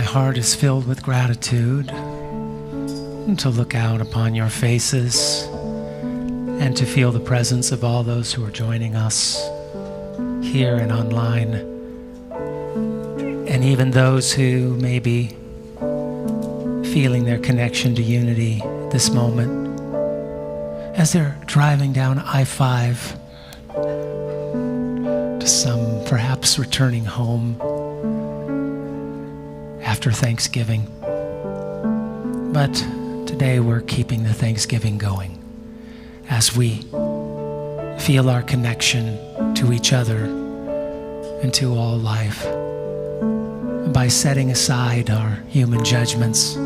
heart is filled with gratitude to look out upon your faces and to feel the presence of all those who are joining us here and online, and even those who may be feeling their connection to unity this moment as they're driving down I-5 to some perhaps returning home after Thanksgiving. But today we're keeping the Thanksgiving going as we feel our connection to each other and to all life by setting aside our human judgments,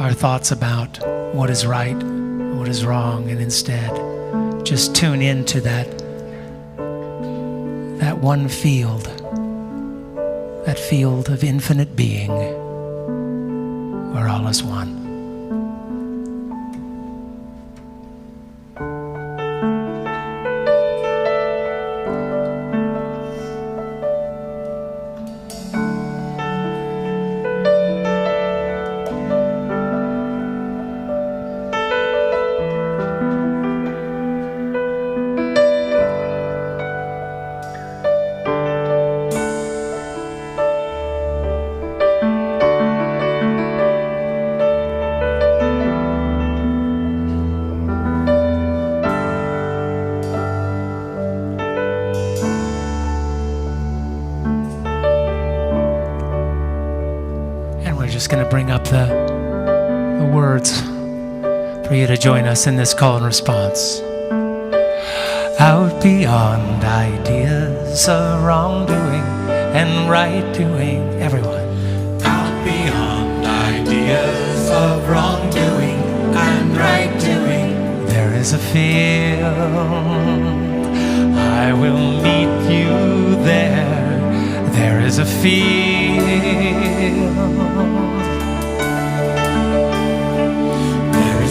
our thoughts about what is right, what is wrong, and instead just tune into that one field, that field of infinite being where all is one. Going to bring up the words for you to join us in this call and response. Out beyond ideas of wrongdoing and right doing, everyone. Out beyond ideas of wrongdoing and right doing, there is a field. I will meet you there. There is a field.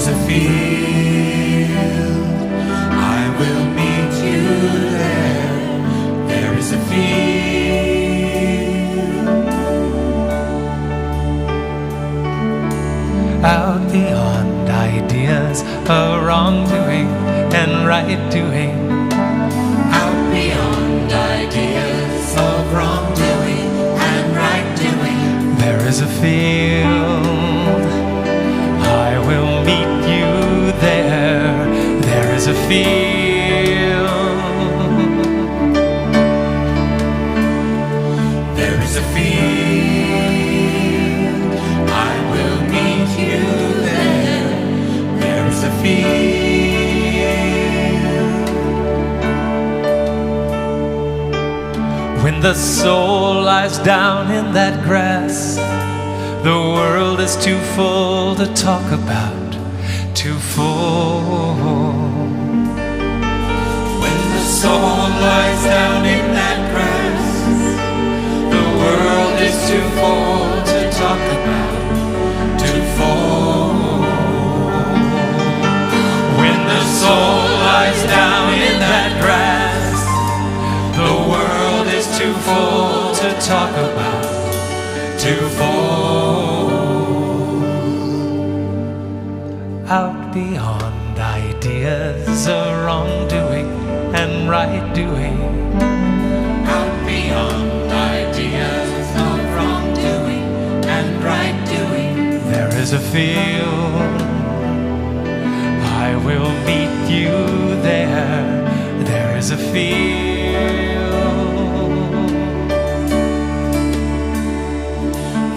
A field, I will meet you there. There is a field. Out beyond ideas of wrongdoing and right doing. Out beyond ideas of wrongdoing and right doing, there is a field. I will meet you there. There is a field. There is a field. I will meet you there. There is a field. When the soul lies down in that grass, the world is too full to talk about. Too full. When the soul lies down in that grass, the world is too full to talk about. Too full. When the soul lies down in that grass, the world is too full to talk about. Too full. Out beyond ideas of wrongdoing and right doing. Out beyond ideas of wrongdoing and right doing, there is a field. I will meet you there. There is a field.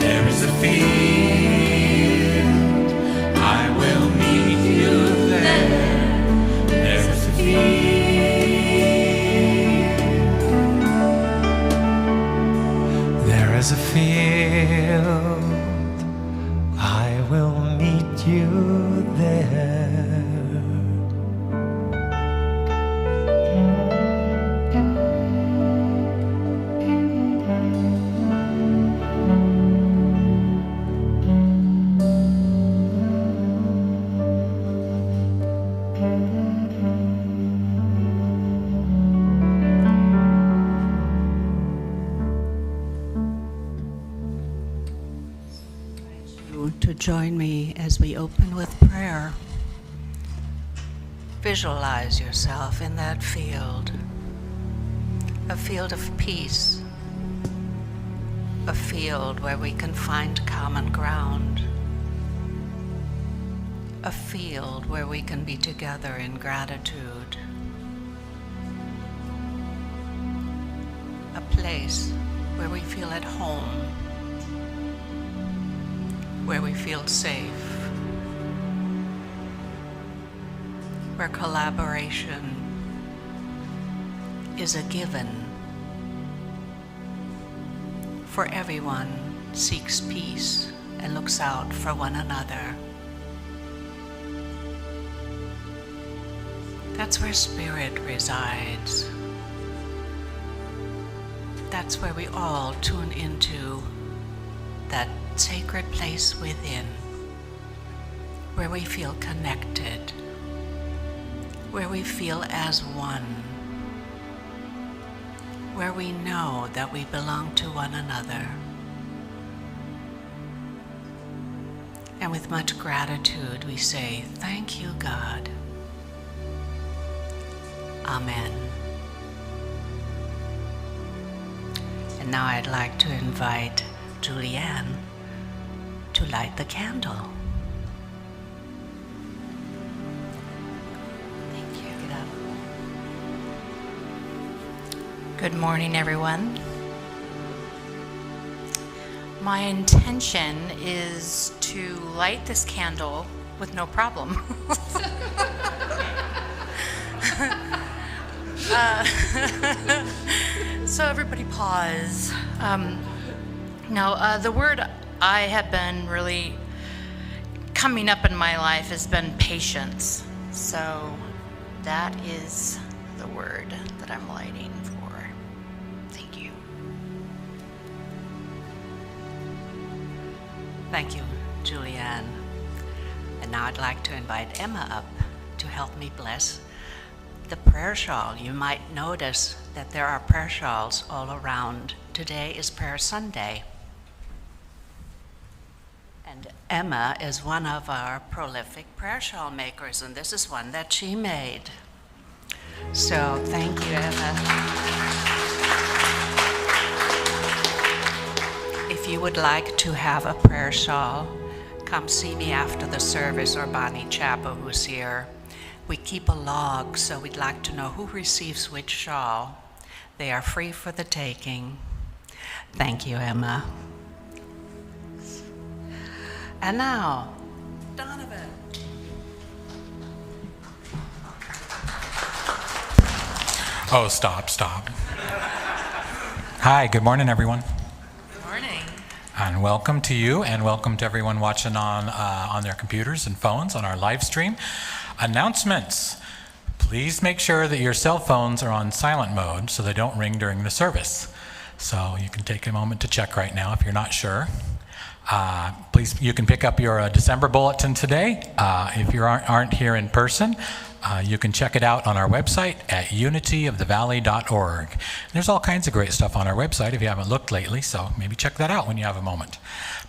There is a field. There is a field. I will meet you there. you to join me as we open with prayer. Visualize yourself in that field, a field of peace, a field where we can find common ground, a field where we can be together in gratitude, a place where we feel at home, where we feel safe, where collaboration is a given, for everyone seeks peace and looks out for one another. That's where spirit resides. That's where we all tune into that sacred place within, where we feel connected, where we feel as one, where we know that we belong to one another. And with much gratitude, we say, "Thank you, God." Amen. And now I'd like to invite Julianne to light the candle. Thank you. Get up. Good morning, everyone. My intention is to light this candle with no problem. So everybody pause. The word I have been really coming up in my life has been patience. So that is the word that I'm lighting for. Thank you. Thank you, Julianne. And now I'd like to invite Emma up to help me bless the prayer shawl. You might notice that there are prayer shawls all around. Today is Prayer Sunday. And Emma is one of our prolific prayer shawl makers, and this is one that she made. So thank you, Emma. If you would like to have a prayer shawl, come see me after the service, or Bonnie Chapel, who's here. We keep a log, so we'd like to know who receives which shawl. They are free for the taking. Thank you, Emma. And now, Donovan. Oh, stop. Hi, good morning, everyone. Good morning. And welcome to you, and welcome to everyone watching on their computers and phones on our live stream. Announcements. Please make sure that your cell phones are on silent mode so they don't ring during the service. So you can take a moment to check right now if you're not sure. Please, you can pick up your December bulletin today. If you aren't here in person, you can check it out on our website at unityofthevalley.org. There's all kinds of great stuff on our website if you haven't looked lately, so maybe check that out when you have a moment.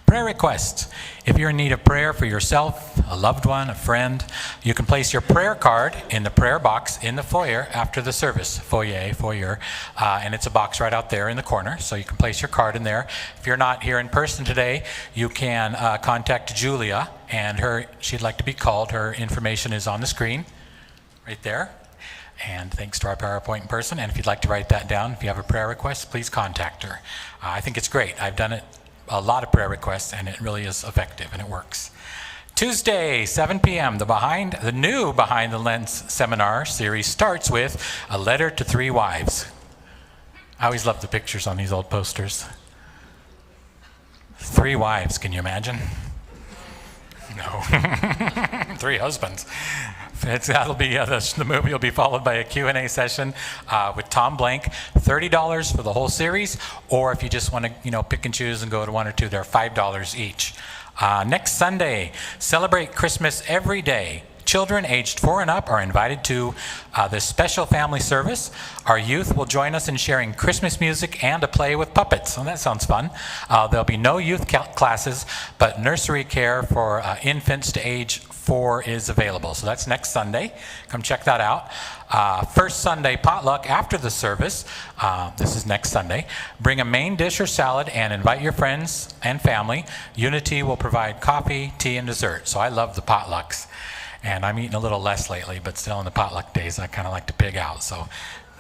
Prayer requests. If you're in need of prayer for yourself, a loved one, a friend, you can place your prayer card in the prayer box in the foyer after the service. Foyer, and it's a box right out there in the corner, so you can place your card in there. If you're not here in person today, you can contact Julia, and she'd like to be called. Her information is on the screen right there. And thanks to our PowerPoint person. And if you'd like to write that down, if you have a prayer request, please contact her. I think it's great. I've done it, a lot of prayer requests, and it really is effective and it works. Tuesday, 7 p.m., the new Behind the Lens seminar series starts with A Letter to Three Wives. I always love the pictures on these old posters. 3 wives, can you imagine? No. 3 husbands. That'll be the movie will be followed by a Q&A session with Tom Blank. $30 for the whole series, or if you just want to pick and choose and go to one or two, they're $5 each. Next Sunday, celebrate Christmas every day. children aged 4 and up are invited to this special family service. Our youth will join us in sharing Christmas music and a play with puppets. Oh, that sounds fun. There'll be no youth classes, but nursery care for infants to age 4 is available. So that's next Sunday. Come check that out. First Sunday potluck after the service. This is next Sunday. Bring a main dish or salad and invite your friends and family. Unity will provide coffee, tea, and dessert. So I love the potlucks. And I'm eating a little less lately, but still in the potluck days, I kind of like to pig out. So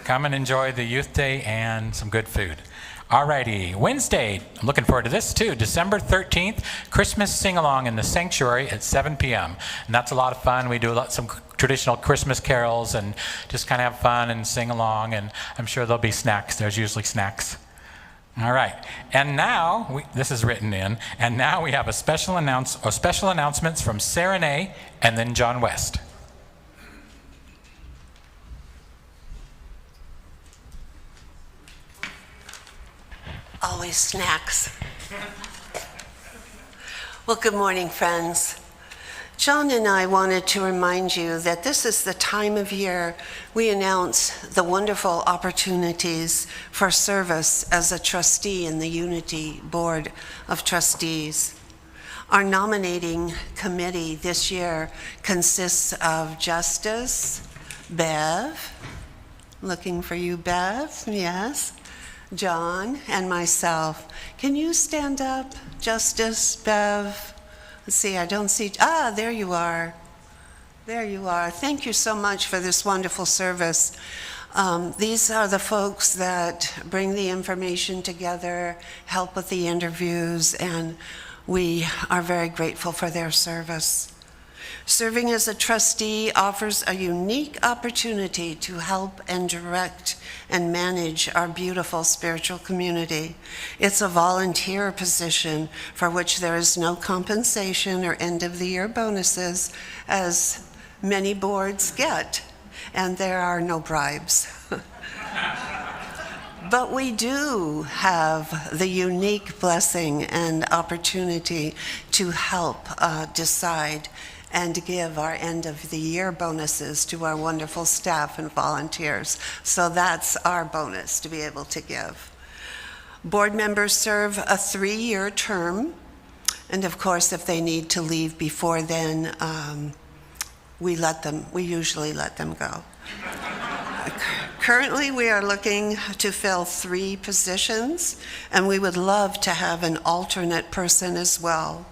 come and enjoy the youth day and some good food. Alrighty, Wednesday, I'm looking forward to this too, December 13th, Christmas sing-along in the sanctuary at 7 p.m. And that's a lot of fun. We do some traditional Christmas carols and just kind of have fun and sing along, and I'm sure there'll be snacks. There's usually snacks. All right, and now, this is written in, and now we have special announcements from Serenay and then John West. Always snacks. Well, good morning, friends. John and I wanted to remind you that this is the time of year we announce the wonderful opportunities for service as a trustee in the Unity Board of Trustees. Our nominating committee this year consists of Justice, Bev, looking for you, Bev, yes, John, and myself. Can you stand up, Justice, Bev? Let's see, I don't see, there you are. There you are. Thank you so much for this wonderful service. These are the folks that bring the information together, help with the interviews, and we are very grateful for their service. Serving as a trustee offers a unique opportunity to help and direct and manage our beautiful spiritual community. It's a volunteer position for which there is no compensation or end-of-the-year bonuses, as many boards get, and there are no bribes. But we do have the unique blessing and opportunity to help decide and give our end-of-the-year bonuses to our wonderful staff and volunteers. So that's our bonus to be able to give. Board members serve a 3-year term, and of course, if they need to leave before then, we usually let them go. Currently, we are looking to fill 3 positions, and we would love to have an alternate person as well.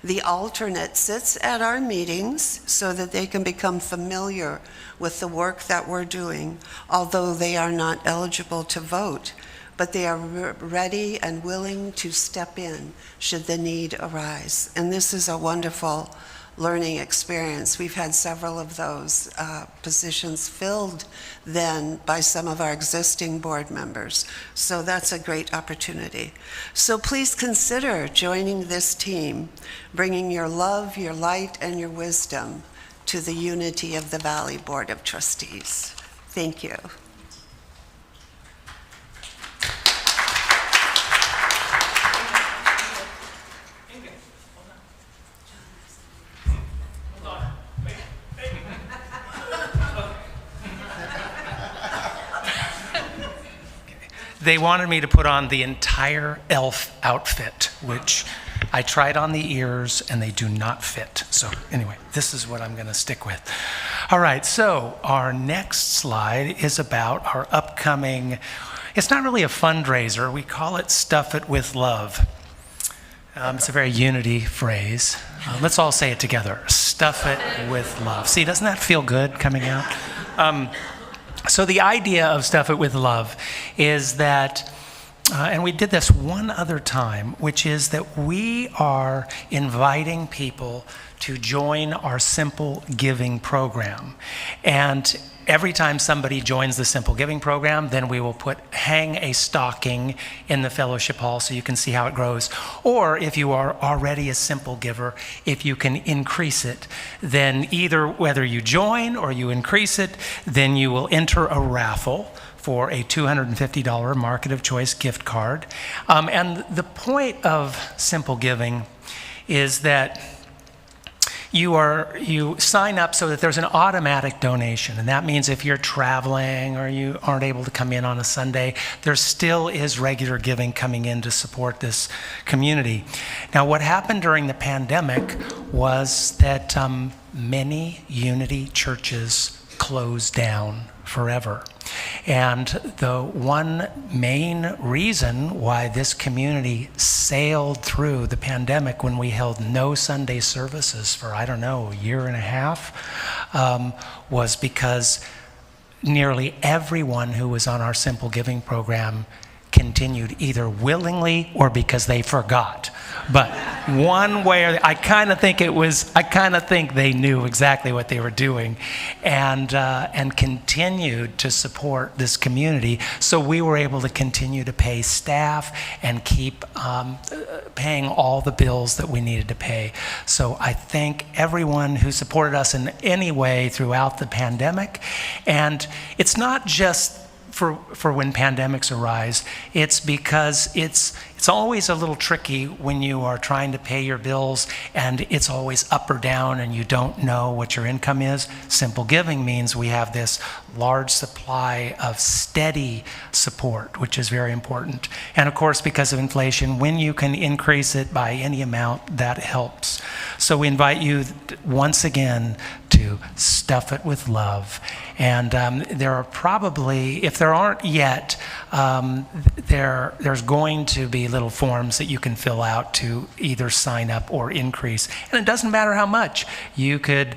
The alternate sits at our meetings so that they can become familiar with the work that we're doing, although they are not eligible to vote, but they are ready and willing to step in should the need arise. And this is a wonderful learning experience. We've had several of those positions filled then by some of our existing board members. So that's a great opportunity. So please consider joining this team, bringing your love, your light, and your wisdom to the Unity of the Valley Board of Trustees. Thank you. They wanted me to put on the entire elf outfit, which I tried on the ears and they do not fit. So anyway, this is what I'm going to stick with. All right, so our next slide is about our upcoming, it's not really a fundraiser, we call it Stuff It With Love. It's a very Unity phrase. Let's all say it together, Stuff It With Love. See, doesn't that feel good coming out? So the idea of Stuff It With Love is that, and we did this one other time, which is that we are inviting people to join our Simple Giving program. And every time somebody joins the Simple Giving program, then we will hang a stocking in the fellowship hall so you can see how it grows. Or if you are already a simple giver, if you can increase it, then either whether you join or you increase it, then you will enter a raffle for a $250 Market of Choice gift card. And the point of Simple Giving is that you sign up so that there's an automatic donation, and that means if you're traveling or you aren't able to come in on a Sunday, there still is regular giving coming in to support this community. Now, what happened during the pandemic was that many Unity churches closed down forever. And the one main reason why this community sailed through the pandemic when we held no Sunday services for, I don't know, a year and a half, was because nearly everyone who was on our Simple Giving program continued, either willingly or because they forgot. But one way or I kind of think they knew exactly what they were doing, and continued to support this community. So we were able to continue to pay staff and keep paying all the bills that we needed to pay. So I thank everyone who supported us in any way throughout the pandemic. And it's not just for when pandemics arise, it's because it's always a little tricky when you are trying to pay your bills and it's always up or down and you don't know what your income is. Simple Giving means we have this large supply of steady support, which is very important. And of course, because of inflation, when you can increase it by any amount, that helps. So we invite you once again to stuff it with love. And there are probably, if there aren't yet, there's going to be little forms that you can fill out to either sign up or increase. And it doesn't matter how much. You could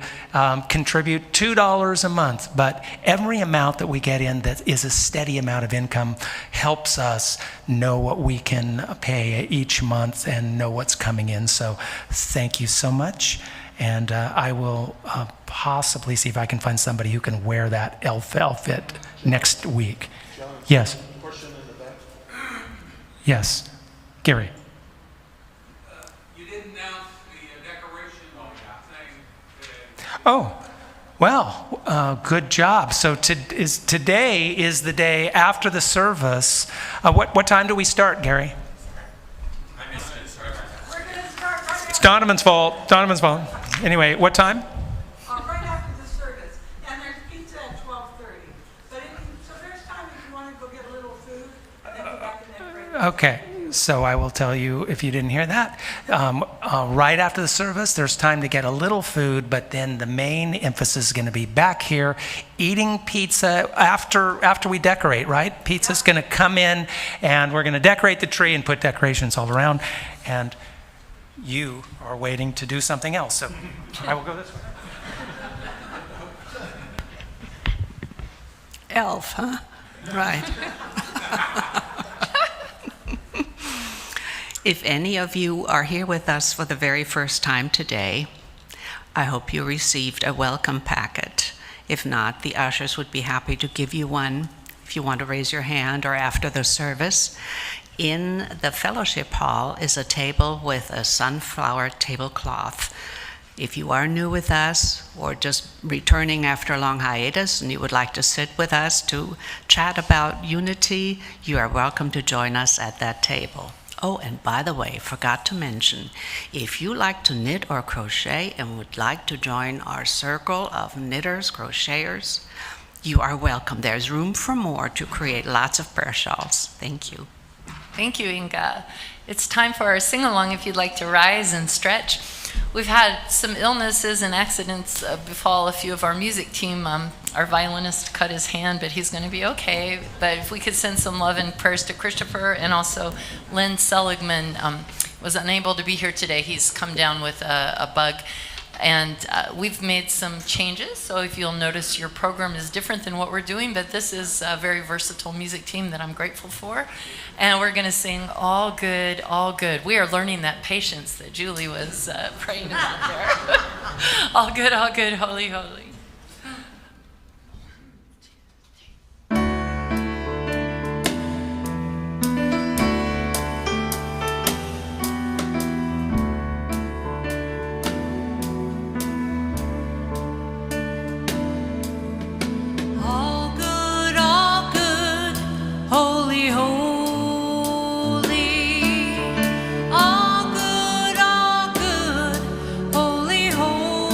contribute $2 a month, but every amount that we get in that is a steady amount of income helps us know what we can pay each month and know what's coming in. So thank you so much. And I will possibly see if I can find somebody who can wear that elf outfit next week. John, yes. Question in the back. Yes. Gary. You didn't announce the decoration thing. Oh, well, good job. So today is the day after the service. What time do we start, Gary? I missed it, sorry. We're going to start right It's after, Donovan's fault. Donovan's fault. Anyway, what time? right after the service. And there's pizza at 12:30. But so there's time if you want to go get a little food and then go back and then break. Okay, so I will tell you if you didn't hear that. Right after the service, there's time to get a little food, but then the main emphasis is going to be back here eating pizza after we decorate, right? Pizza's going to come in, and we're going to decorate the tree and put decorations all around. And you are waiting to do something else, so I will go this way. Elf, huh? Right. If any of you are here with us for the very first time today, I hope you received a welcome packet. If not, the ushers would be happy to give you one if you want to raise your hand or after the service. In the fellowship hall is a table with a sunflower tablecloth. If you are new with us or just returning after a long hiatus and you would like to sit with us to chat about unity, you are welcome to join us at that table. Oh, and by the way, forgot to mention, if you like to knit or crochet and would like to join our circle of knitters, crocheters, you are welcome. There's room for more to create lots of prayer shawls. Thank you. Thank you, Inga. It's time for our sing-along if you'd like to rise and stretch. We've had some illnesses and accidents befall a few of our music team. Our violinist cut his hand, but he's going to be okay. But if we could send some love and prayers to Christopher, and also Lynn Seligman was unable to be here today. He's come down with a bug. And we've made some changes, so if you'll notice your program is different than what we're doing, but this is a very versatile music team that I'm grateful for. And we're going to sing All Good, All Good. We are learning that patience that Julie was praying about there. All good, holy, holy. Holy, holy, all good, holy, holy.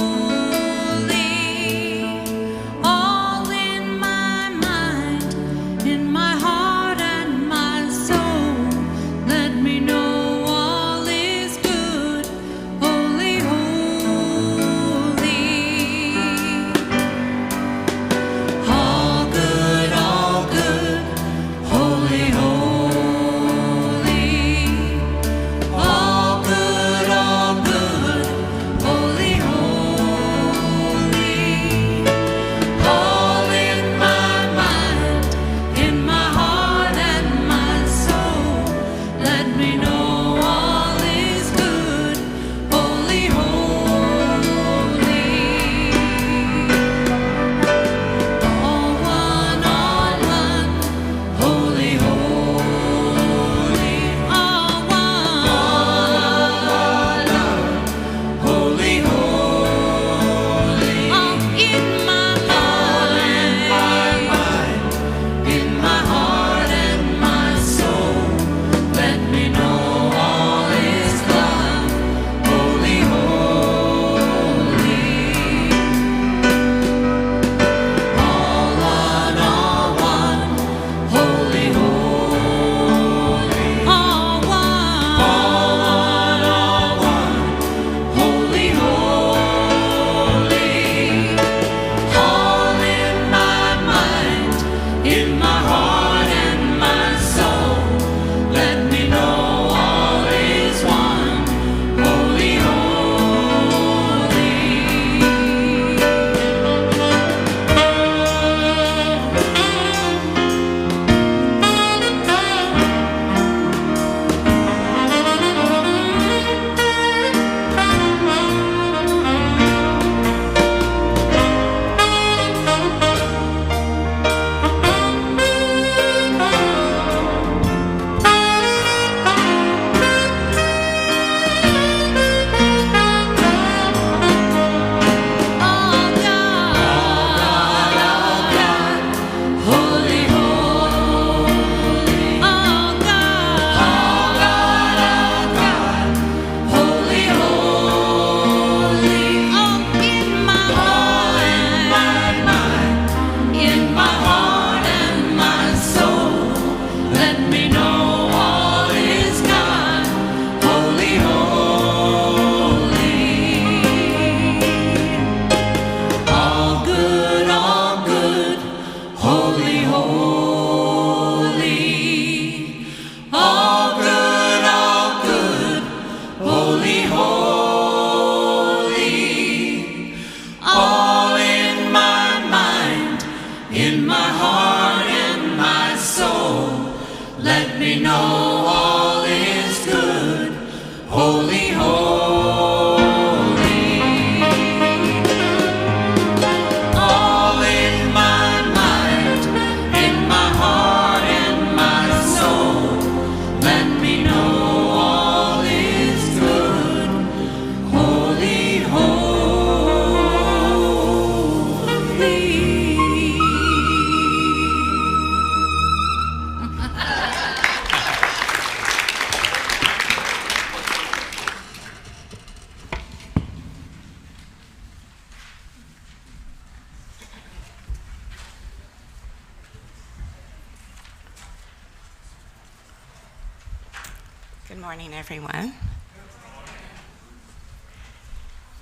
Good morning, everyone.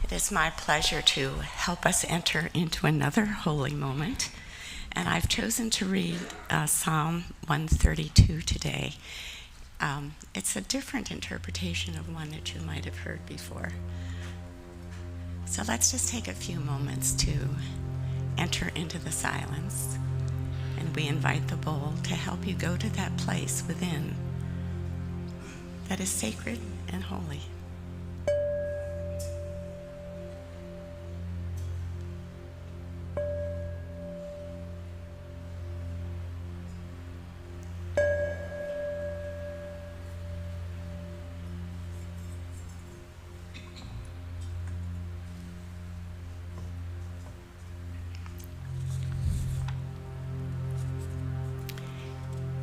It is my pleasure to help us enter into another holy moment, and I've chosen to read Psalm 132 today. It's a different interpretation of one that you might have heard before. So let's just take a few moments to enter into the silence, and we invite the bowl to help you go to that place within that is sacred and holy.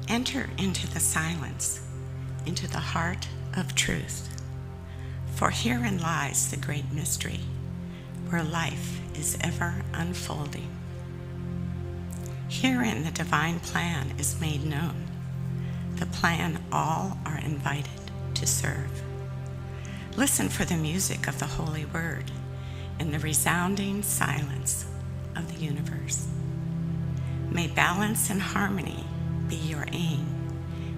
Enter into the silence, into the heart of truth. For herein lies the great mystery, where life is ever unfolding. Herein the divine plan is made known, the plan all are invited to serve. Listen for the music of the holy word in the resounding silence of the universe. May balance and harmony be your aim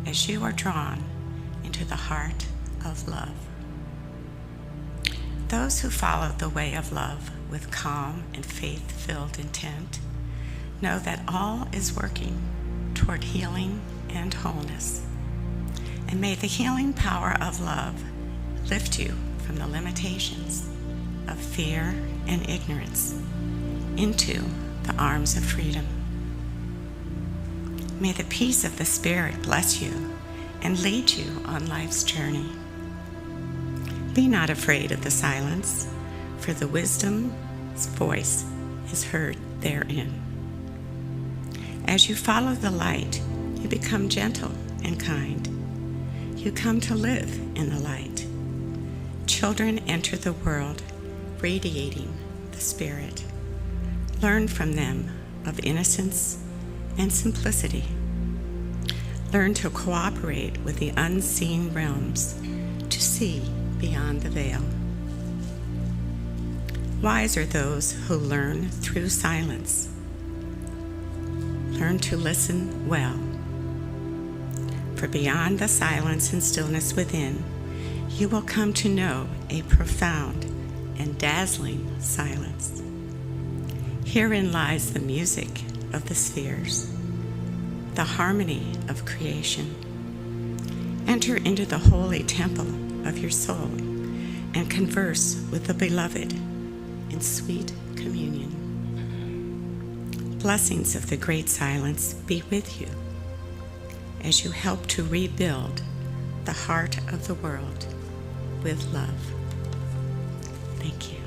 as you are drawn into the heart of love. Those who follow the way of love with calm and faith-filled intent know that all is working toward healing and wholeness. And may the healing power of love lift you from the limitations of fear and ignorance into the arms of freedom. May the peace of the Spirit bless you and lead you on life's journey. Be not afraid of the silence, for the wisdom's voice is heard therein. As you follow the light, you become gentle and kind. You come to live in the light. Children enter the world radiating the Spirit. Learn from them of innocence and simplicity. Learn to cooperate with the unseen realms to see beyond the veil. Wise are those who learn through silence. Learn to listen well. For beyond the silence and stillness within, you will come to know a profound and dazzling silence. Herein lies the music of the spheres, the harmony of creation. Enter into the holy temple of your soul and converse with the beloved in sweet communion. Blessings of the great silence be with you as you help to rebuild the heart of the world with love. Thank you.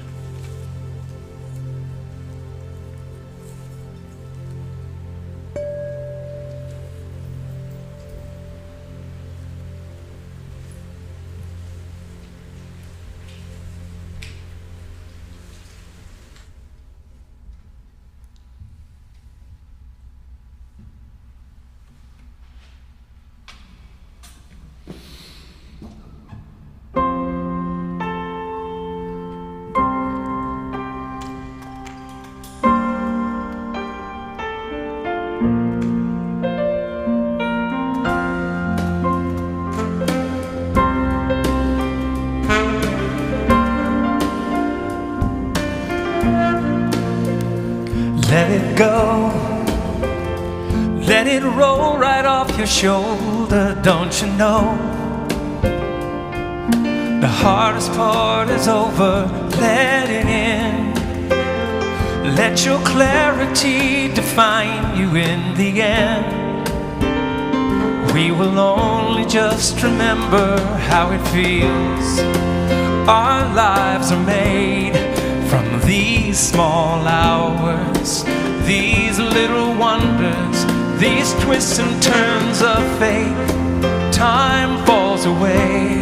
Let it go, let it roll right off your shoulder. Don't you know the hardest part is over? Let it in, let your clarity define you in the end. We will only just remember how it feels. Our lives are made from these small hours, these little wonders, these twists and turns of fate. Time falls away,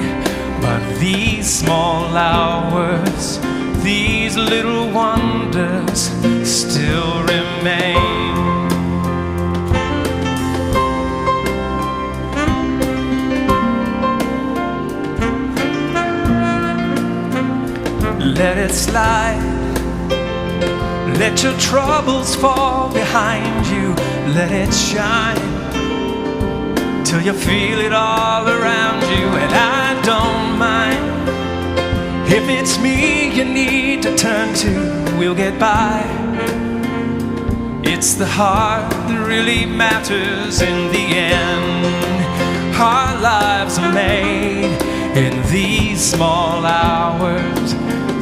but these small hours, these little wonders still remain. it slide. Let your troubles fall behind you, let it shine, till you feel it all around you. And I don't mind if it's me you need to turn to, we'll get by. It's the heart that really matters in the end. Our lives are made in these small hours,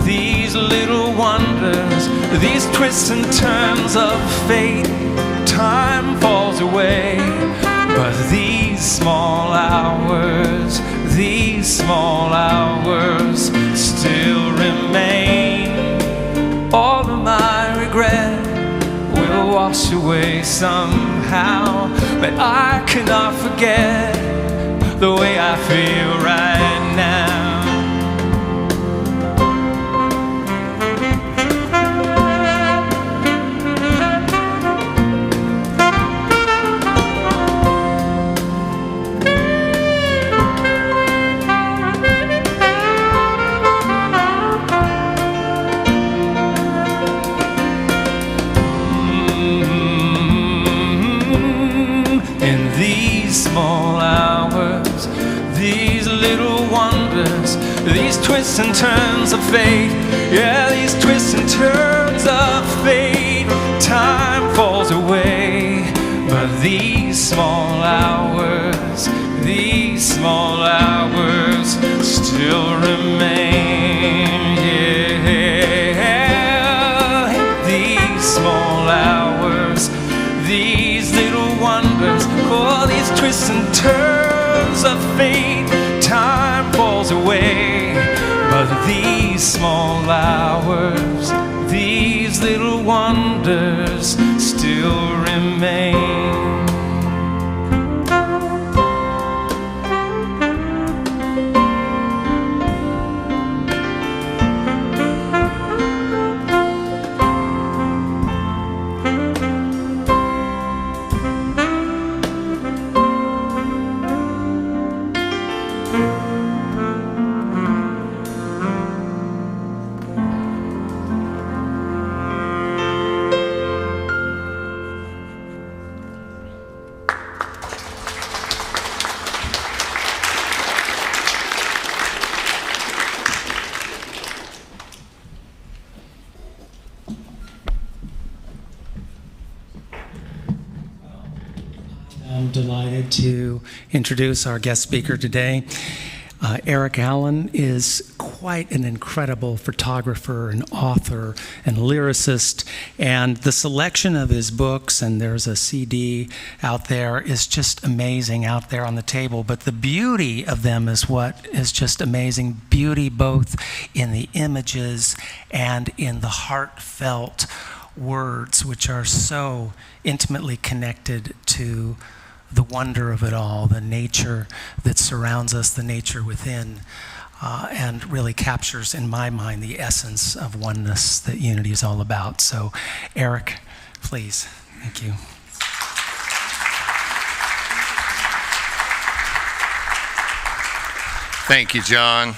these little wonders, these twists and turns of fate. Time falls away, but these small hours still remain. All of my regret will wash away somehow, but I cannot forget the way I feel right now. Small hours, these little wonders, these twists and turns of fate. Yeah, these twists and turns of fate. Time falls away, but these small hours still remain. Yeah, these small hours, these little wonders, all these twists and turns of fate. Time falls away, but these small hours, these little wonders still remain. I'm delighted to introduce our guest speaker today. Eric Allen is quite an incredible photographer and author and lyricist, and the selection of his books, and there's a CD out there, is just amazing out there on the table. But the beauty of them is what is just amazing. Beauty both in the images and in the heartfelt words, which are so intimately connected to the wonder of it all, the nature that surrounds us, the nature within, and really captures, in my mind, the essence of oneness that unity is all about. So, Eric, please. Thank you. Thank you, John.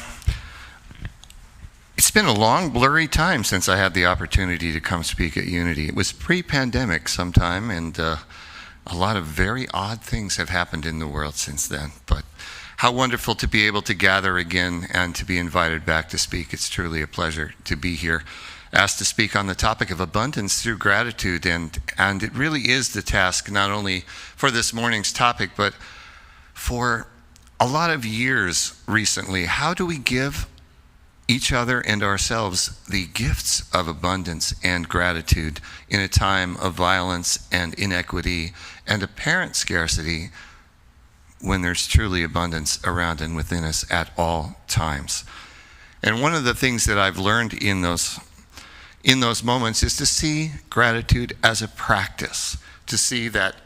It's been a long, blurry time since I had the opportunity to come speak at Unity. It was pre-pandemic sometime, and a lot of very odd things have happened in the world since then. But how wonderful to be able to gather again and to be invited back to speak. It's truly a pleasure to be here, asked to speak on the topic of abundance through gratitude. And it really is the task, not only for this morning's topic, but for a lot of years recently. How do we give each other and ourselves the gifts of abundance and gratitude in a time of violence and inequity and apparent scarcity, when there's truly abundance around and within us at all times? And one of the things that I've learned in those moments is to see gratitude as a practice, to see that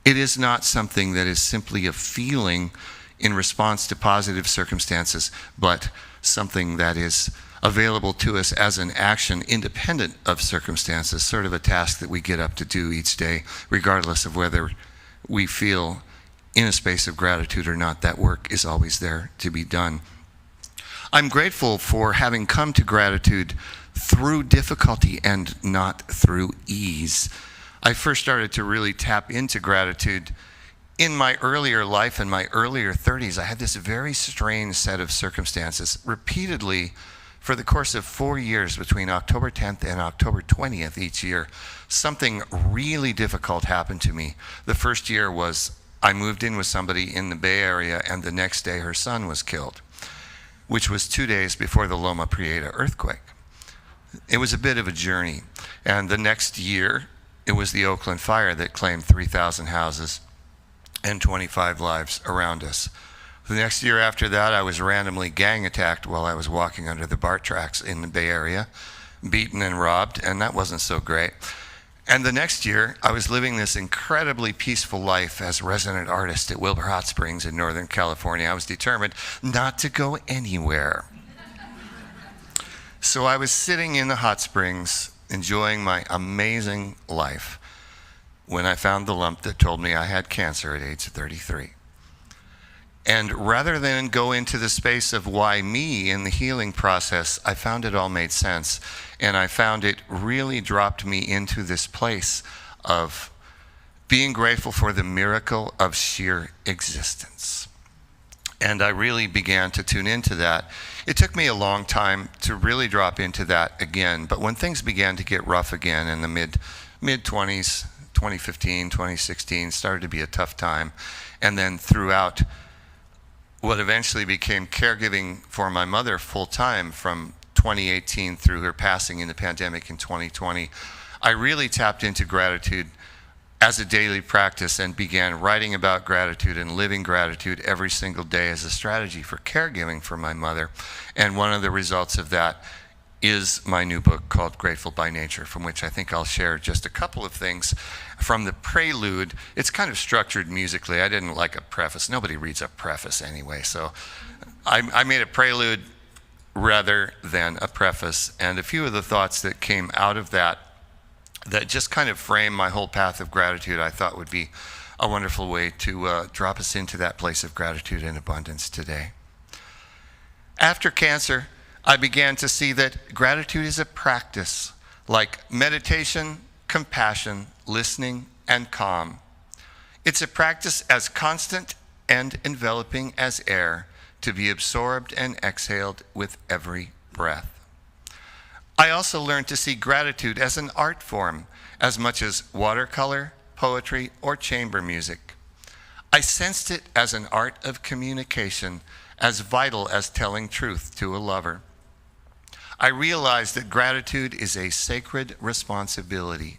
it is not something that is simply a feeling in response to positive circumstances, but something that is available to us as an action independent of circumstances, sort of a task that we get up to do each day, regardless of whether we feel in a space of gratitude or not. That work is always there to be done. I'm grateful for having come to gratitude through difficulty and not through ease. I first started to really tap into gratitude in my earlier life, in my earlier 30s. I had this very strange set of circumstances. Repeatedly, for the course of 4 years, between October 10th and October 20th each year, something really difficult happened to me. The first year was I moved in with somebody in the Bay Area, and the next day her son was killed, which was 2 days before the Loma Prieta earthquake. It was a bit of a journey. And the next year, it was the Oakland fire that claimed 3,000 houses and 25 lives around us. The next year after that, I was randomly gang attacked while I was walking under the BART tracks in the Bay Area, beaten and robbed, and that wasn't so great. And the next year, I was living this incredibly peaceful life as resident artist at Wilbur Hot Springs in Northern California. I was determined not to go anywhere. So I was sitting in the hot springs, enjoying my amazing life, when I found the lump that told me I had cancer at age 33. And rather than go into the space of why me in the healing process, I found it all made sense. And I found it really dropped me into this place of being grateful for the miracle of sheer existence. And I really began to tune into that. It took me a long time to really drop into that again. But when things began to get rough again in the mid-20s, 2015, 2016, started to be a tough time. And then throughout what eventually became caregiving for my mother full-time from 2018 through her passing in the pandemic in 2020, I really tapped into gratitude as a daily practice and began writing about gratitude and living gratitude every single day as a strategy for caregiving for my mother. And one of the results of that is my new book called Grateful by Nature, from which I think I'll share just a couple of things. From the prelude, it's kind of structured musically. I didn't like a preface. Nobody reads a preface anyway, so I made a prelude rather than a preface. And a few of the thoughts that came out of that just kind of frame my whole path of gratitude, I thought would be a wonderful way to drop us into that place of gratitude and abundance today. After cancer, I began to see that gratitude is a practice, like meditation, compassion, listening, and calm. It's a practice as constant and enveloping as air, to be absorbed and exhaled with every breath. I also learned to see gratitude as an art form, as much as watercolor, poetry, or chamber music. I sensed it as an art of communication, as vital as telling truth to a lover. I realized that gratitude is a sacred responsibility.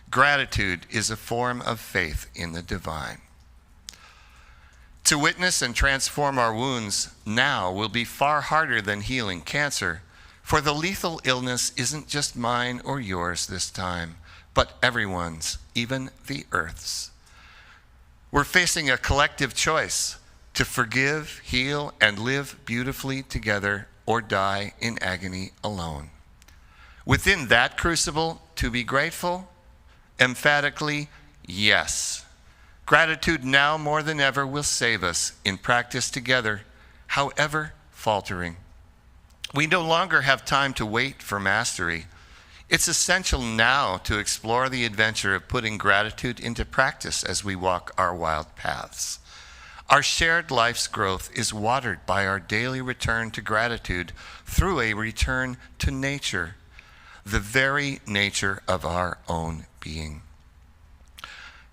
Gratitude is a form of faith in the divine. To witness and transform our wounds now will be far harder than healing cancer, for the lethal illness isn't just mine or yours this time, but everyone's, even the Earth's. We're facing a collective choice to forgive, heal, and live beautifully together, or die in agony alone. Within that crucible, to be grateful, emphatically, yes. Gratitude now more than ever will save us in practice together, however faltering. We no longer have time to wait for mastery. It's essential now to explore the adventure of putting gratitude into practice as we walk our wild paths. Our shared life's growth is watered by our daily return to gratitude through a return to nature, the very nature of our own being.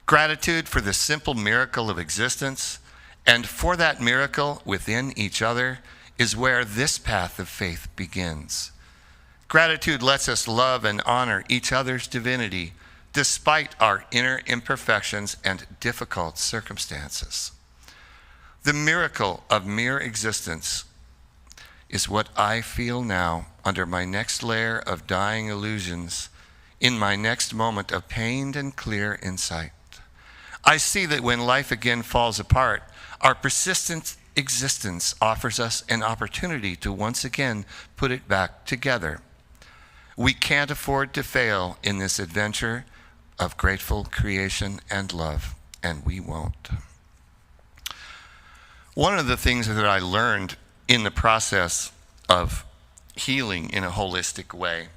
Gratitude for the simple miracle of existence, and for that miracle within each other, is where this path of faith begins. Gratitude lets us love and honor each other's divinity despite our inner imperfections and difficult circumstances. The miracle of mere existence is what I feel now under my next layer of dying illusions, in my next moment of pained and clear insight. I see that when life again falls apart, our persistent existence offers us an opportunity to once again put it back together. We can't afford to fail in this adventure of grateful creation and love, and we won't. One of the things that I learned in the process of healing in a holistic way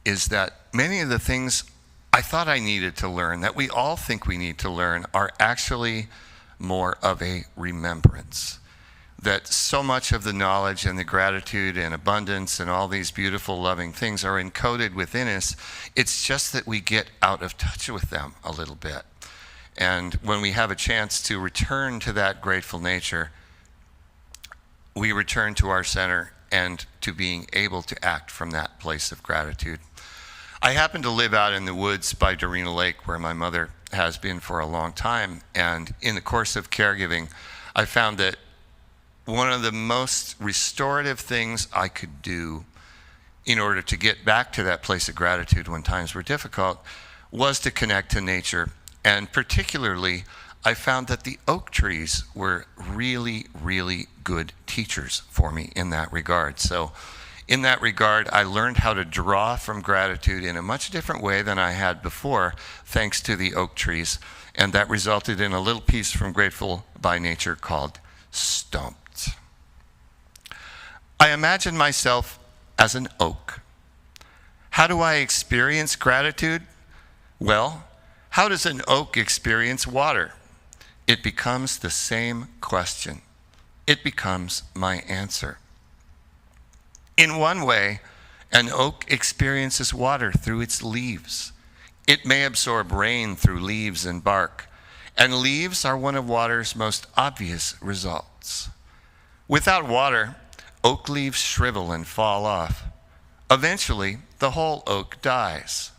is that many of the things I thought I needed to learn, that we all think we need to learn, are actually more of a remembrance. That so much of the knowledge and the gratitude and abundance and all these beautiful, loving things are encoded within us. It's just that we get out of touch with them a little bit. And when we have a chance to return to that grateful nature, we return to our center and to being able to act from that place of gratitude. I happen to live out in the woods by Dorena Lake, where my mother has been for a long time. And in the course of caregiving, I found that one of the most restorative things I could do in order to get back to that place of gratitude when times were difficult was to connect to nature. And particularly, I found that the oak trees were really, really good teachers for me in that regard. So in that regard, I learned how to draw from gratitude in a much different way than I had before, thanks to the oak trees. And that resulted in a little piece from Grateful by Nature called Stumped. I imagine myself as an oak. How do I experience gratitude? Well, how does an oak experience water? It becomes the same question. It becomes my answer. In one way, an oak experiences water through its leaves. It may absorb rain through leaves and bark, and leaves are one of water's most obvious results. Without water, oak leaves shrivel and fall off. Eventually, the whole oak dies.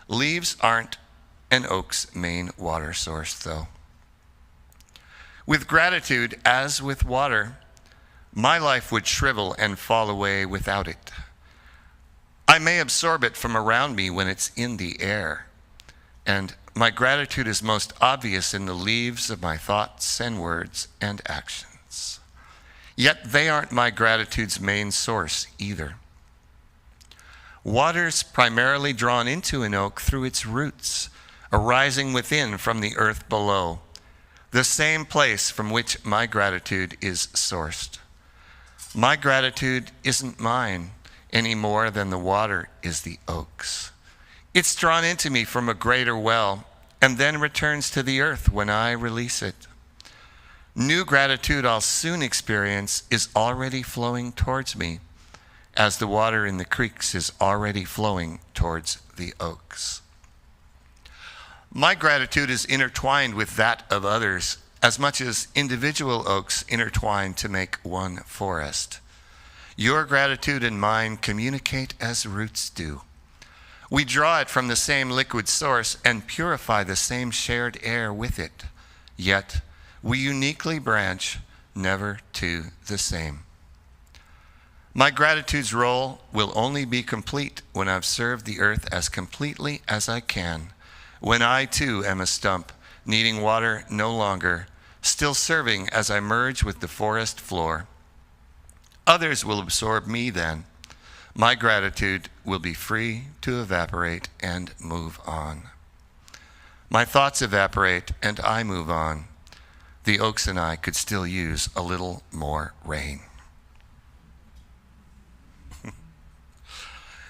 Leaves aren't an oak's main water source, though. With gratitude, as with water, my life would shrivel and fall away without it. I may absorb it from around me when it's in the air, and my gratitude is most obvious in the leaves of my thoughts and words and actions. Yet they aren't my gratitude's main source either. Water's primarily drawn into an oak through its roots, arising within from the earth below, the same place from which my gratitude is sourced. My gratitude isn't mine any more than the water is the oak's. It's drawn into me from a greater well and then returns to the earth when I release it. New gratitude I'll soon experience is already flowing towards me, as the water in the creeks is already flowing towards the oaks. My gratitude is intertwined with that of others, as much as individual oaks intertwine to make one forest. Your gratitude and mine communicate as roots do. We draw it from the same liquid source and purify the same shared air with it. Yet, we uniquely branch, never two the same. My gratitude's role will only be complete when I've served the earth as completely as I can, when I too am a stump, needing water no longer, still serving as I merge with the forest floor. Others will absorb me then. My gratitude will be free to evaporate and move on. My thoughts evaporate and I move on. The oaks and I could still use a little more rain.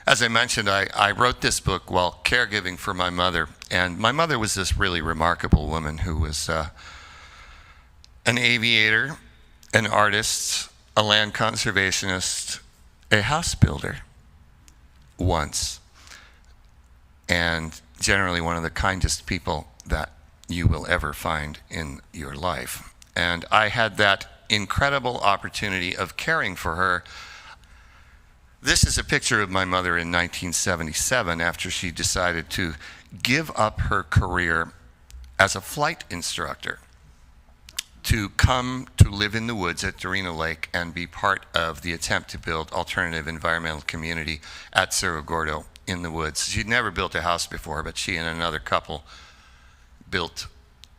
As I mentioned, I wrote this book while caregiving for my mother. And my mother was this really remarkable woman who was an aviator, an artist, a land conservationist, a house builder once. And generally one of the kindest people that you will ever find in your life. And I had that incredible opportunity of caring for her. This is a picture of my mother in 1977 after she decided to give up her career as a flight instructor to come to live in the woods at Dorena Lake and be part of the attempt to build alternative environmental community at Cerro Gordo in the woods. She'd never built a house before, but she and another couple built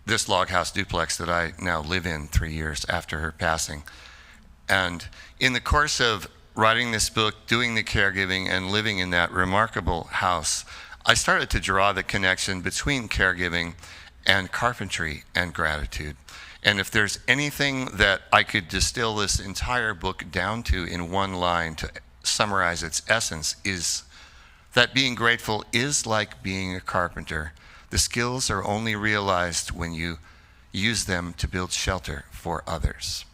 this log house duplex that I now live in 3 years after her passing. And in the course of writing this book, doing the caregiving, and living in that remarkable house, I started to draw the connection between caregiving and carpentry and gratitude. And if there's anything that I could distill this entire book down to in one line to summarize its essence, is that being grateful is like being a carpenter. The skills are only realized when you use them to build shelter for others.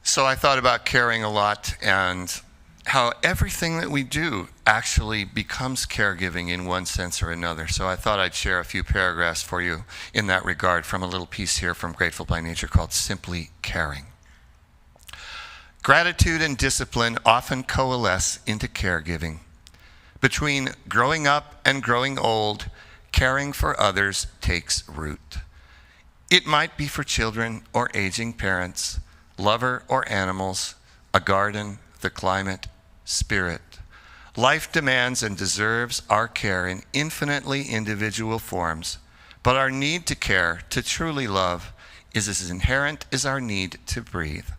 So I thought about caring a lot and how everything that we do actually becomes caregiving in one sense or another. So I thought I'd share a few paragraphs for you in that regard from a little piece here from Grateful by Nature called Simply Caring. Gratitude and discipline often coalesce into caregiving. Between growing up and growing old, caring for others takes root. It might be for children or aging parents, lover or animals, a garden, the climate, spirit. Life demands and deserves our care in infinitely individual forms, but our need to care, to truly love, is as inherent as our need to breathe.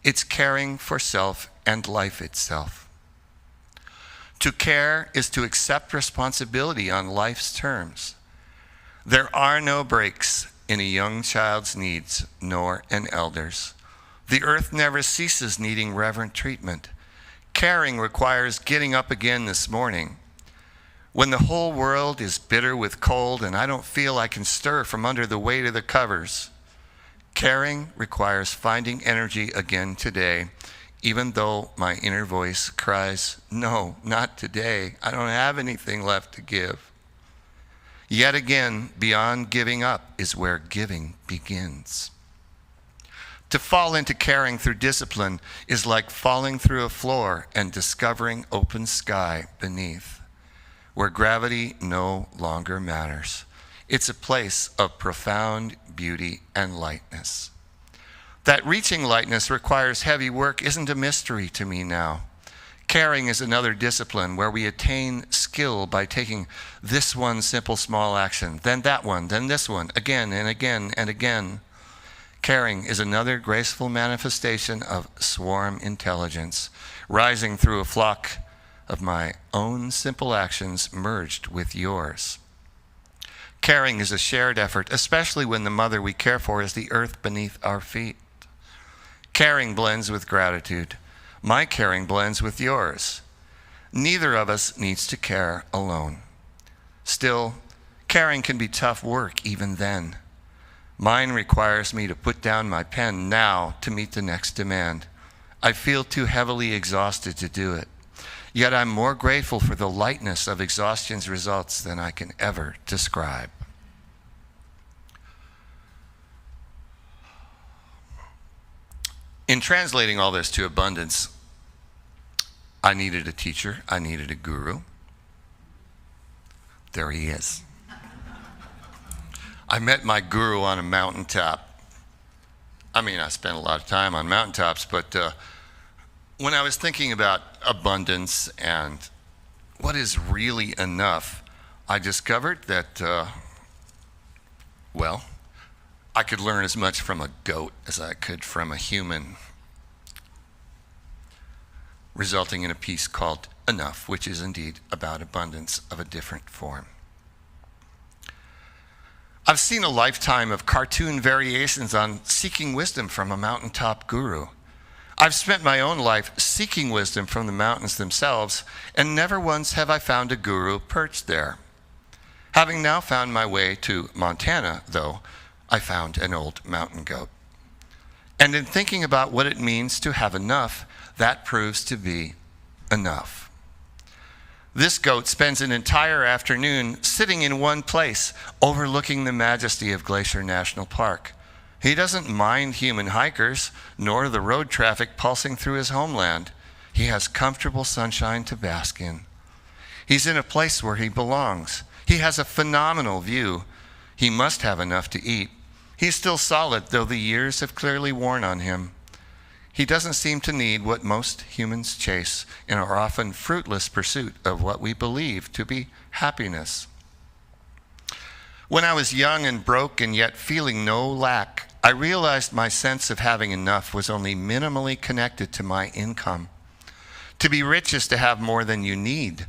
It's caring for self and life itself. To care is to accept responsibility on life's terms. There are no breaks in a young child's needs, nor an elder's. The earth never ceases needing reverent treatment. Caring requires getting up again this morning. When the whole world is bitter with cold and I don't feel I can stir from under the weight of the covers, caring requires finding energy again today, even though my inner voice cries, no, not today. I don't have anything left to give. Yet again, beyond giving up is where giving begins. To fall into caring through discipline is like falling through a floor and discovering open sky beneath, where gravity no longer matters. It's a place of profound beauty and lightness. That reaching lightness requires heavy work isn't a mystery to me now. Caring is another discipline where we attain skill by taking this one simple small action, then that one, then this one, again and again and again. Caring is another graceful manifestation of swarm intelligence, rising through a flock of my own simple actions merged with yours. Caring is a shared effort, especially when the mother we care for is the earth beneath our feet. Caring blends with gratitude. My caring blends with yours. Neither of us needs to care alone. Still, caring can be tough work even then. Mine requires me to put down my pen now to meet the next demand. I feel too heavily exhausted to do it. Yet I'm more grateful for the lightness of exhaustion's results than I can ever describe. In translating all this to abundance, I needed a teacher, I needed a guru. There he is. I met my guru on a mountaintop. I mean, I spent a lot of time on mountaintops, but when I was thinking about abundance and what is really enough, I discovered that, I could learn as much from a goat as I could from a human, resulting in a piece called Enough, which is indeed about abundance of a different form. I've seen a lifetime of cartoon variations on seeking wisdom from a mountaintop guru. I've spent my own life seeking wisdom from the mountains themselves, and never once have I found a guru perched there. Having now found my way to Montana, though, I found an old mountain goat. And in thinking about what it means to have enough, that proves to be enough. This goat spends an entire afternoon sitting in one place, overlooking the majesty of Glacier National Park. He doesn't mind human hikers, nor the road traffic pulsing through his homeland. He has comfortable sunshine to bask in. He's in a place where he belongs. He has a phenomenal view. He must have enough to eat. He's still solid, though the years have clearly worn on him. He doesn't seem to need what most humans chase in our often fruitless pursuit of what we believe to be happiness. When I was young and broke and yet feeling no lack, I realized my sense of having enough was only minimally connected to my income. To be rich is to have more than you need.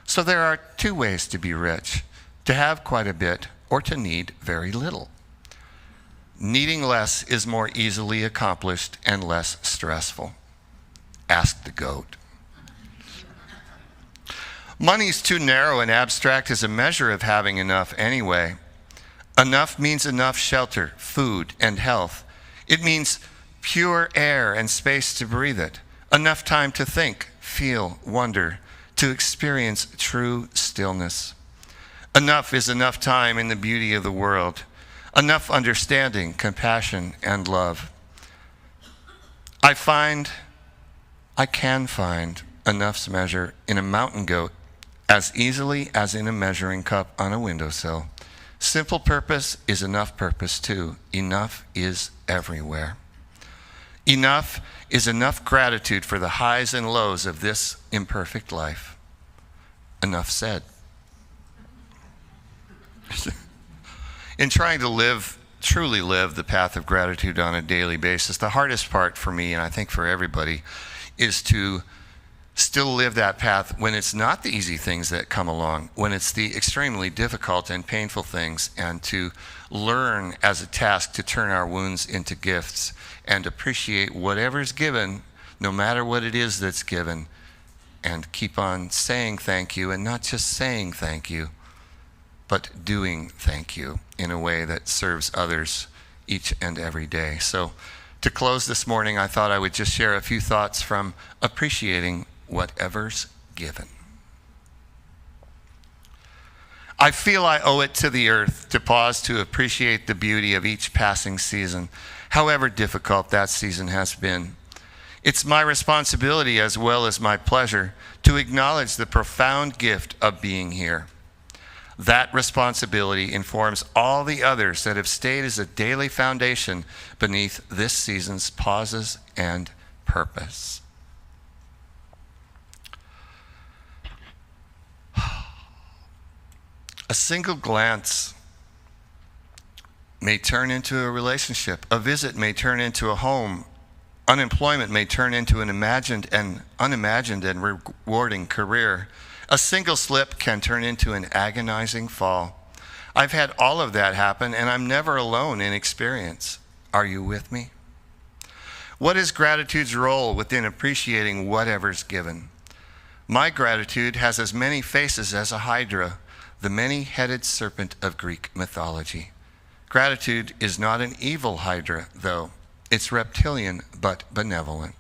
So there are two ways to be rich: to have quite a bit or to need very little. Needing less is more easily accomplished and less stressful. Ask the goat. Money's too narrow and abstract as a measure of having enough anyway. Enough means enough shelter, food, and health. It means pure air and space to breathe it. Enough time to think, feel, wonder, to experience true stillness. Enough is enough time in the beauty of the world. Enough understanding, compassion, and love. I can find enough's measure in a mountain goat as easily as in a measuring cup on a windowsill. Simple purpose is enough purpose too. Enough is everywhere. Enough is enough gratitude for the highs and lows of this imperfect life. Enough said. In trying to truly live the path of gratitude on a daily basis, the hardest part for me, and I think for everybody, is to still live that path when it's not the easy things that come along, when it's the extremely difficult and painful things, and to learn as a task to turn our wounds into gifts and appreciate whatever's given, no matter what it is that's given, and keep on saying thank you, and not just saying thank you, but doing thank you in a way that serves others each and every day. So to close this morning, I thought I would just share a few thoughts from appreciating whatever's given. I feel I owe it to the earth to pause to appreciate the beauty of each passing season, however difficult that season has been. It's my responsibility as well as my pleasure to acknowledge the profound gift of being here. That responsibility informs all the others that have stayed as a daily foundation beneath this season's pauses and purpose. A single glance may turn into a relationship. A visit may turn into a home. Unemployment may turn into an imagined and unimagined and rewarding career. A single slip can turn into an agonizing fall. I've had all of that happen, and I'm never alone in experience. Are you with me? What is gratitude's role within appreciating whatever's given? My gratitude has as many faces as a hydra, the many-headed serpent of Greek mythology. Gratitude is not an evil hydra, though. It's reptilian but benevolent.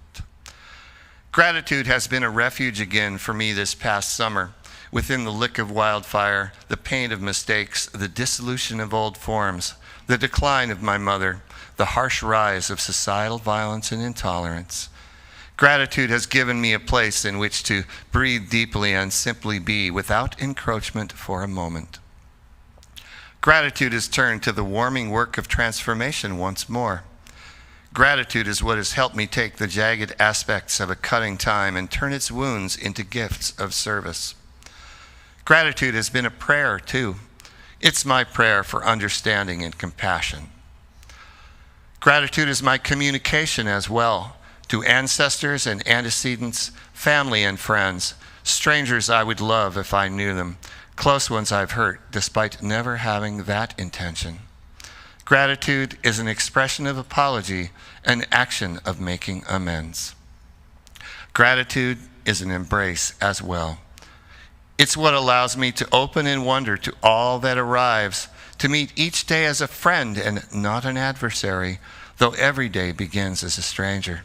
Gratitude has been a refuge again for me this past summer. Within the lick of wildfire, the pain of mistakes, the dissolution of old forms, the decline of my mother, the harsh rise of societal violence and intolerance. Gratitude has given me a place in which to breathe deeply and simply be without encroachment for a moment. Gratitude has turned to the warming work of transformation once more. Gratitude is what has helped me take the jagged aspects of a cutting time and turn its wounds into gifts of service. Gratitude has been a prayer, too. It's my prayer for understanding and compassion. Gratitude is my communication as well to ancestors and antecedents, family and friends, strangers I would love if I knew them, close ones I've hurt despite never having that intention. Gratitude is an expression of apology, an action of making amends. Gratitude is an embrace as well. It's what allows me to open in wonder to all that arrives, to meet each day as a friend and not an adversary, though every day begins as a stranger.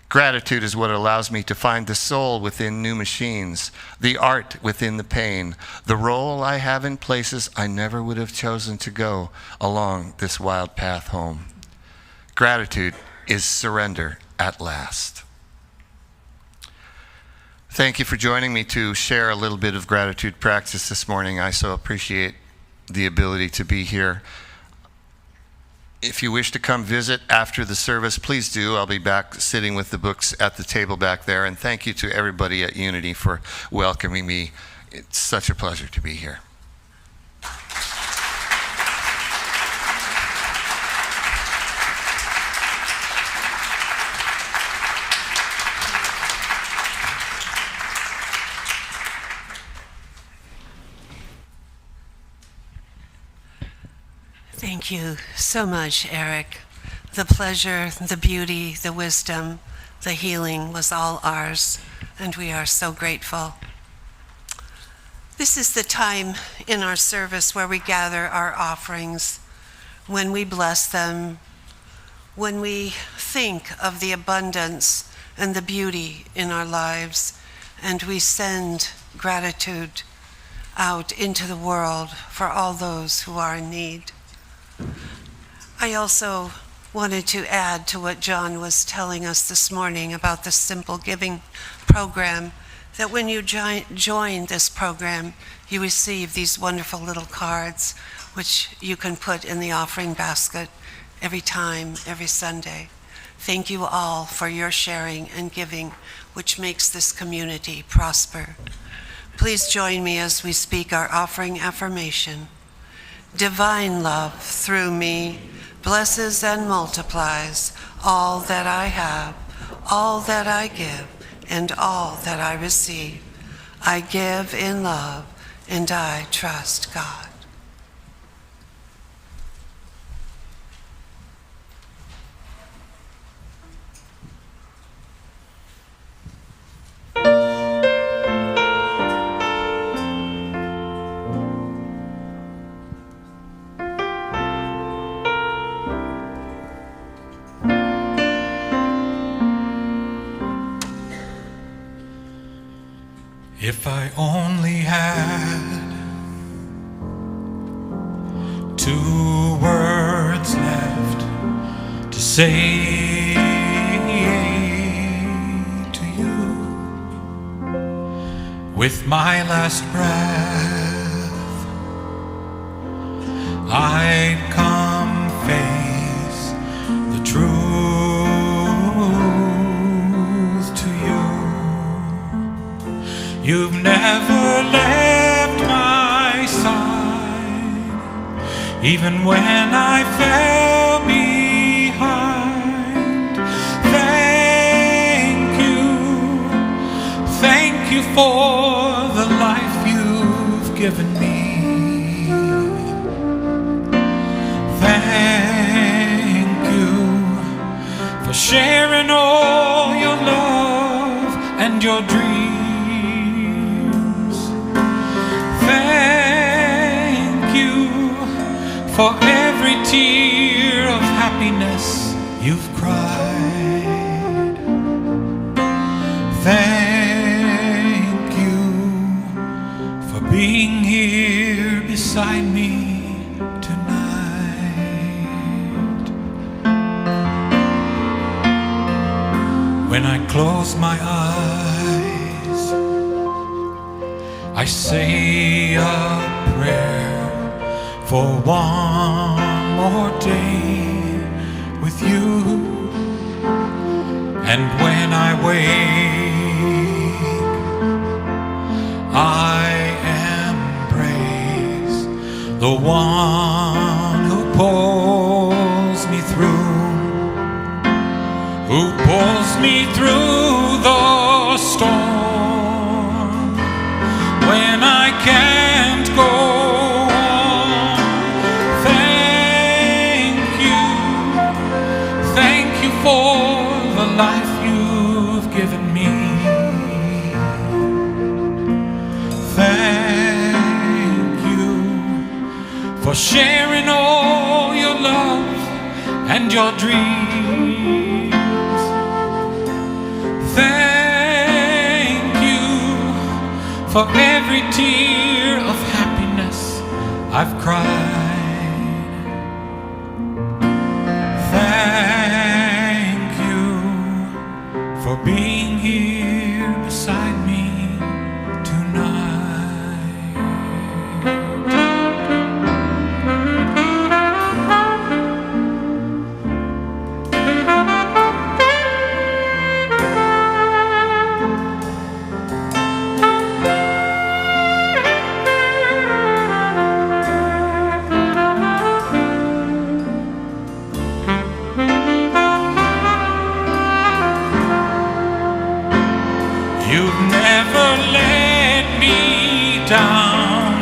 Gratitude is what allows me to find the soul within new machines, the art within the pain, the role I have in places I never would have chosen to go along this wild path home. Gratitude is surrender at last. Thank you for joining me to share a little bit of gratitude practice this morning. I so appreciate the ability to be here. If you wish to come visit after the service, please do. I'll be back sitting with the books at the table back there. And thank you to everybody at Unity for welcoming me. It's such a pleasure to be here. Thank you so much, Eric. The pleasure, the beauty, the wisdom, the healing was all ours, and we are so grateful. This is the time in our service where we gather our offerings, when we bless them, when we think of the abundance and the beauty in our lives, and we send gratitude out into the world for all those who are in need. I also wanted to add to what John was telling us this morning about the Simple Giving program, that when you join this program, you receive these wonderful little cards, which you can put in the offering basket every time, every Sunday. Thank you all for your sharing and giving, which makes this community prosper. Please join me as we speak our offering affirmation. Divine love through me blesses and multiplies all that I have, all that I give, and all that I receive. I give in love, and I trust God. If I only had 2 words left to say to you, with my last breath, I'd come face the truth to you. You've never left my side, even when I fell behind. Thank you for the life you've given me. Thank you for sharing all your love and your dreams. Thank you for every tear of happiness you've cried. Thank you for being here beside me tonight. When I close my eyes, I say a prayer for one more day with you. And when I wake, I embrace the one who pulls me through the storm. When I can't go on, thank you for the life you've given me. Thank you for sharing all your love and your dreams. Thank you for every tear of happiness I've cried. Thank you for being here beside me tonight. You've never let me down.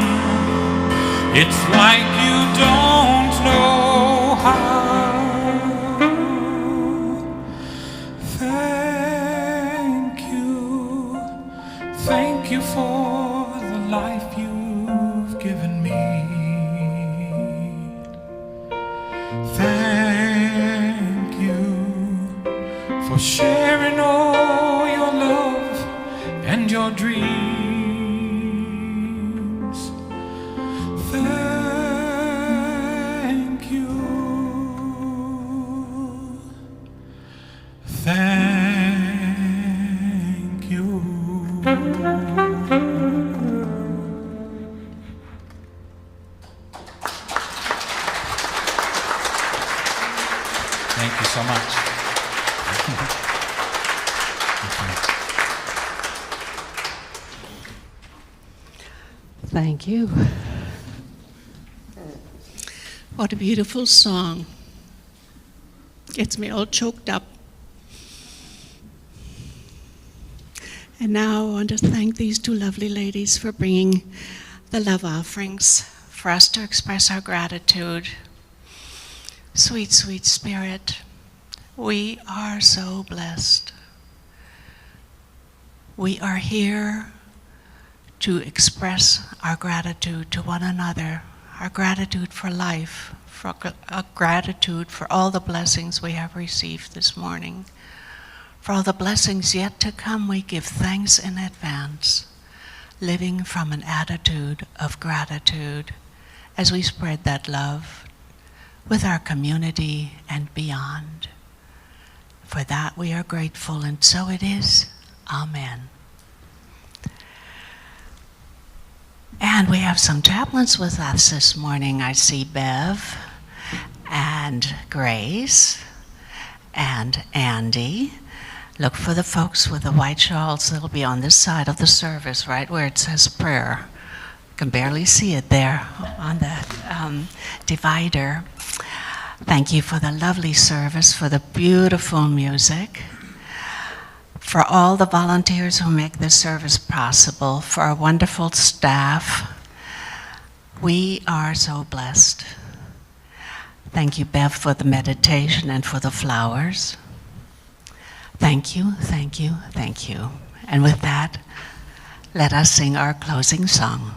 It's like you don't know Thank you for the life you've given me. Thank you for sharing all your love and your dreams. Thank you. Thank you. Thank you so much. Thank you. What a beautiful song. Gets me all choked up. And now I want to thank these two lovely ladies for bringing the love offerings for us to express our gratitude. Sweet, sweet Spirit, we are so blessed. We are here to express our gratitude to one another, our gratitude for life, for gratitude for all the blessings we have received this morning. For all the blessings yet to come, we give thanks in advance, living from an attitude of gratitude as we spread that love with our community and beyond. For that we are grateful, and so it is. Amen. And we have some chaplains with us this morning. I see Bev and Grace and Andy. Look for the folks with the white shawls. They'll be on this side of the service, right where it says prayer. You can barely see it there on the divider. Thank you for the lovely service, for the beautiful music, for all the volunteers who make this service possible, for our wonderful staff. We are so blessed. Thank you, Bev, for the meditation and for the flowers. Thank you, thank you, thank you. And with that, let us sing our closing song.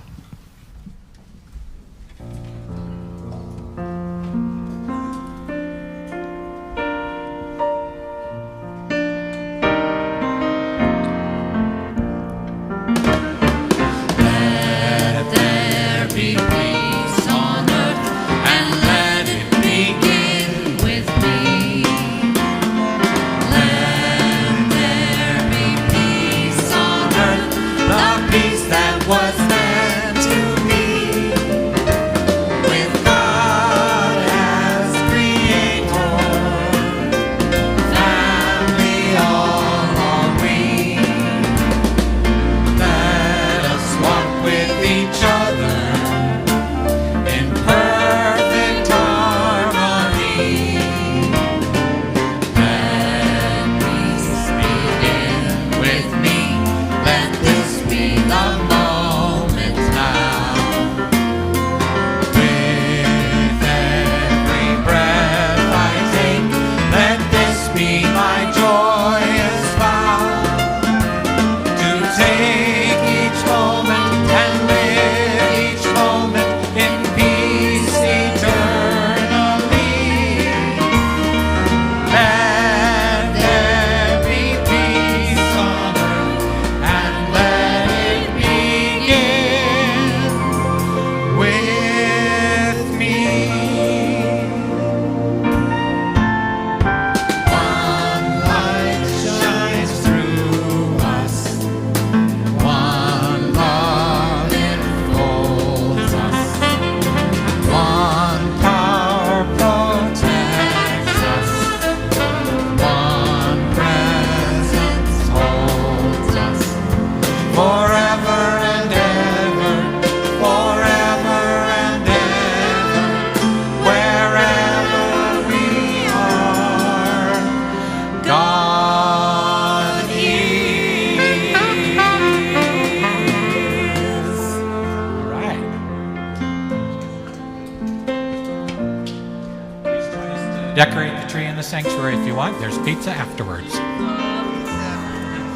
sanctuary if you want. There's pizza afterwards.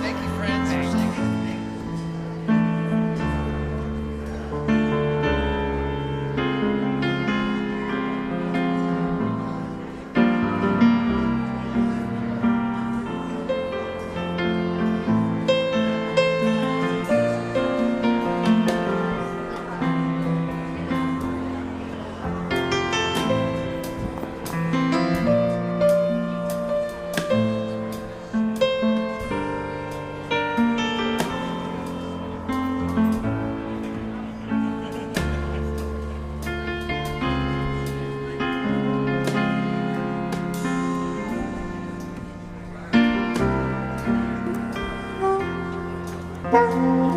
Thank you, friends, for singing. Bye.